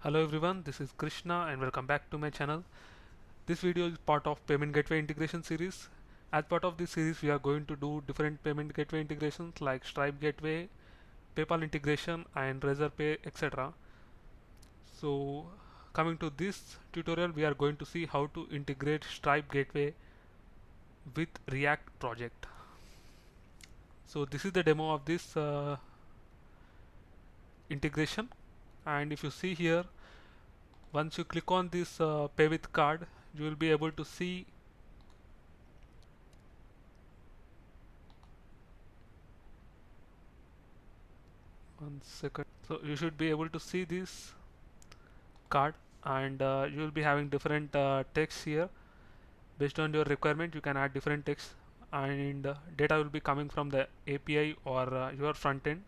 Hello everyone, this is Krishna and welcome back to my channel. This video is part of payment gateway integration series. As part of this series we are going to do different payment gateway integrations like Stripe gateway, PayPal integration and Razorpay, etc. So coming to this tutorial we are going to see how to integrate Stripe gateway with React project. So this is the demo of this integration, and if you see here, once you click on this pay with card, you will be able to see one second. So you should be able to see this card, and you will be having different text here. Based on your requirement you can add different text, and data will be coming from the API or your front end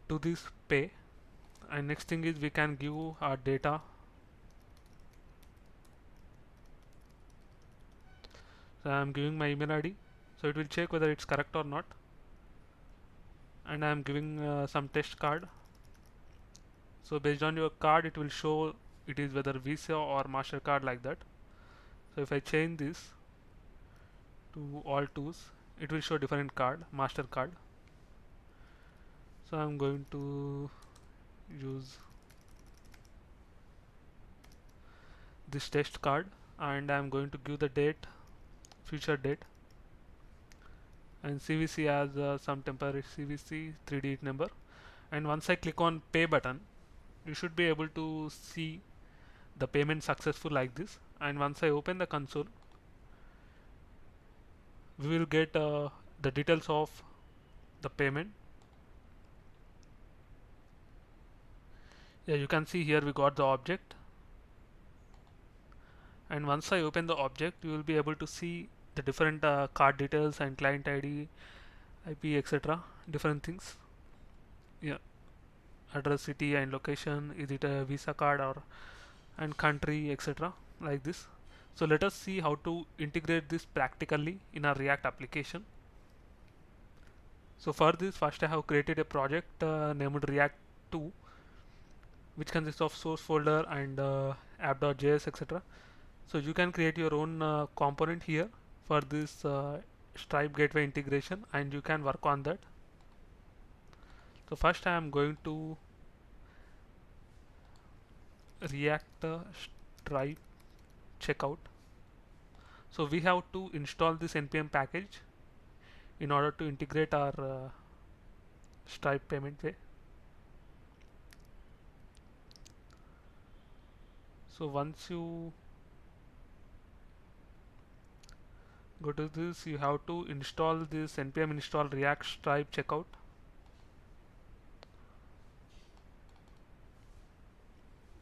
to this pay. And next thing is we can give our data. So I am giving my email ID, so it will check whether it's correct or not, and I am giving some test card. So based on your card it will show it is whether Visa or MasterCard, like that. So if I change this to all twos, it will show different card, MasterCard. So I'm going to use this test card, and I'm going to give the date, future date, and CVC as some temporary CVC 3-digit number. And once I click on pay button, you should be able to see the payment successful, like this. And once I open the console, we will get the details of the payment. Yeah, you can see here we got the object, and once I open the object you will be able to see the different card details and client ID, IP, etc. different things. Yeah, address, city and location, is it a Visa card or and country, etc. like this. So let us see how to integrate this practically in our React application. So for this, first I have created a project named React 2, which consists of source folder and app.js, etc. So you can create your own component here for this Stripe gateway integration, and you can work on that. So first I am going to React Stripe checkout. So we have to install this npm package in order to integrate our Stripe payment way. So once you go to this, you have to install this npm install React Stripe checkout.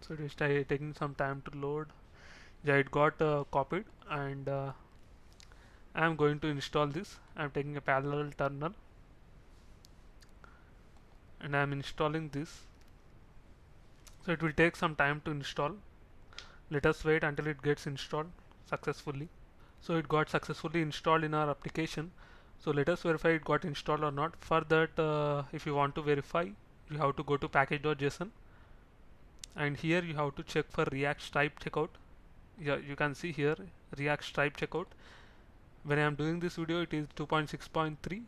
So it is taking some time to load. Yeah, it got copied, and I am going to install this. I am taking a parallel terminal and I am installing this. So it will take some time to install. Let us wait until it gets installed successfully. So it got successfully installed in our application. So let us verify it got installed or not. For that, if you want to verify, you have to go to package.json, and here you have to check for React Stripe checkout. Yeah, you can see here React Stripe checkout. When I am doing this video, it is 2.6.3,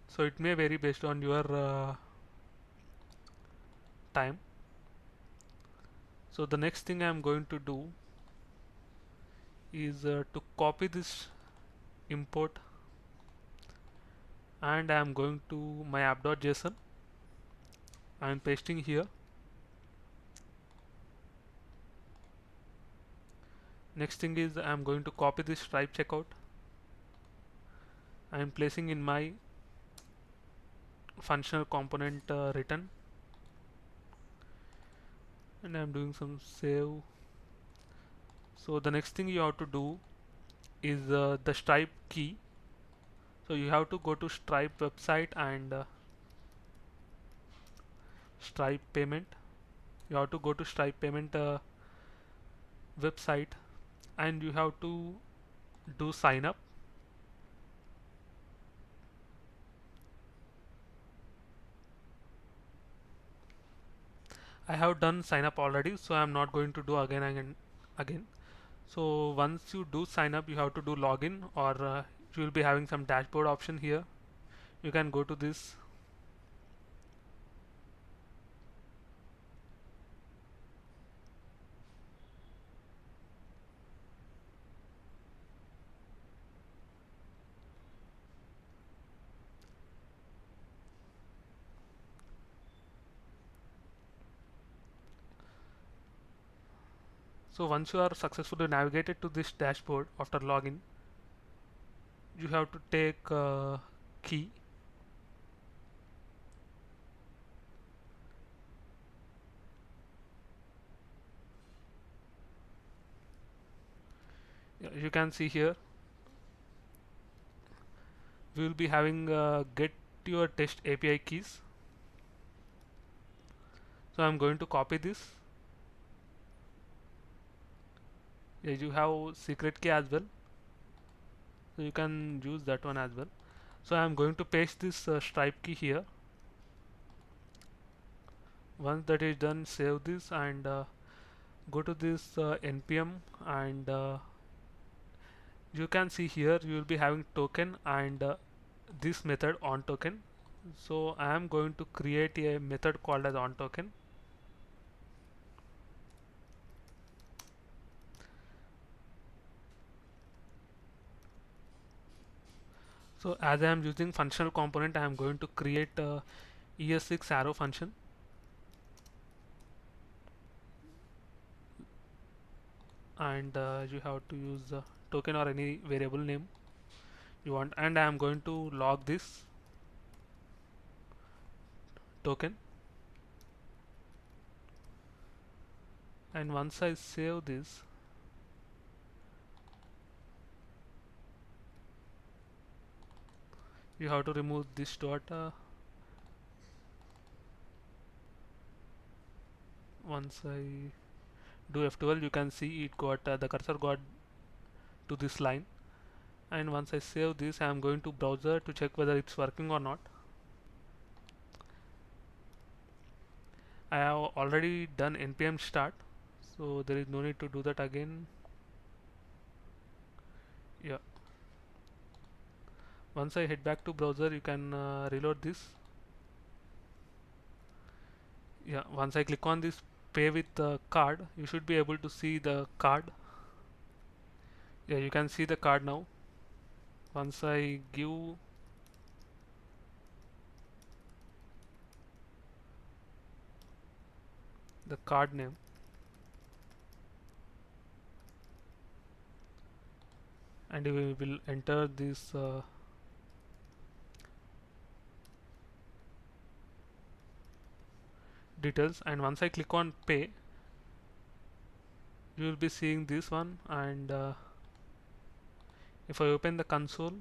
so it may vary based on your time. So the next thing I am going to do is to copy this import, and I am going to my app.json. I am pasting here. Next thing is I am going to copy this Stripe checkout. I am placing in my functional component written, and I am doing some save. So the next thing you have to do is the Stripe key. So you have to go to Stripe website and Stripe payment. You have to go to Stripe payment website, and you have to do sign up. I have done sign up already, so I'm not going to do again. So once you do sign up, you have to do login, or you will be having some dashboard option here. You can go to this. So once you are successfully navigated to this dashboard after login, you have to take key. Yeah, you can see here we will be having get your test API keys. So I'm going to copy this. Yeah, you have secret key as well, so you can use that one as well. So I'm going to paste this Stripe key here. Once that is done, save this and go to this npm, and you can see here you will be having token and this method on token. So I am going to create a method called as on token. So as I am using functional component, I am going to create a ES6 arrow function, and you have to use token or any variable name you want, and I am going to log this token. And once I save this, you have to remove this dot. Once I do F12, you can see it got the cursor got to this line. And once I save this, I am going to browser to check whether it's working or not. I have already done npm start, so there is no need to do that again. Yeah. Once I head back to browser, you can reload this. Yeah. Once I click on this pay with the card, you should be able to see the card. Yeah, you can see the card now. Once I give the card name, and we will enter this details, and once I click on pay, you will be seeing this one. And if I open the console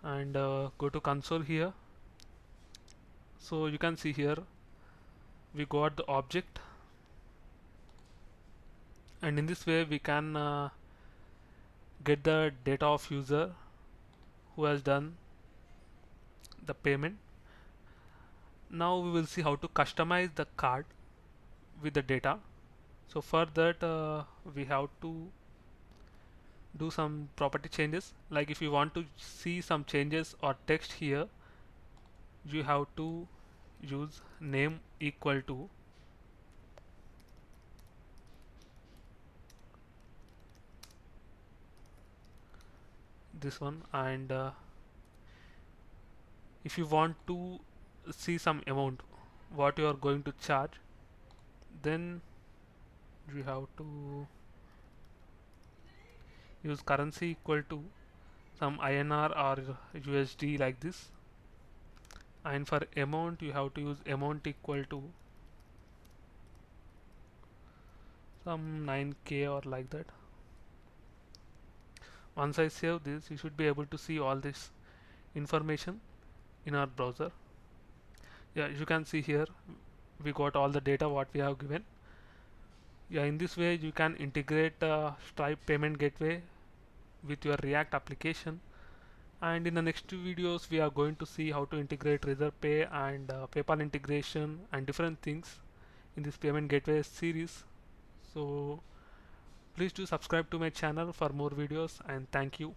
and go to console here, so you can see here we got the object, and in this way we can get the data of user who has done the payment. Now we will see how to customize the card with the data. So for that we have to do some property changes. Like if you want to see some changes or text here, you have to use name equal to this one, and if you want to see some amount what you are going to charge, then you have to use currency equal to some INR or USD like this. And for amount, you have to use amount equal to some 9k or like that. Once I save this, you should be able to see all this information in our browser. Yeah, you can see here we got all the data what we have given. Yeah, in this way you can integrate Stripe payment gateway with your React application And in the next two videos we are going to see how to integrate Razorpay and PayPal integration and different things in this payment gateway series. So please do subscribe to my channel for more videos, and thank you.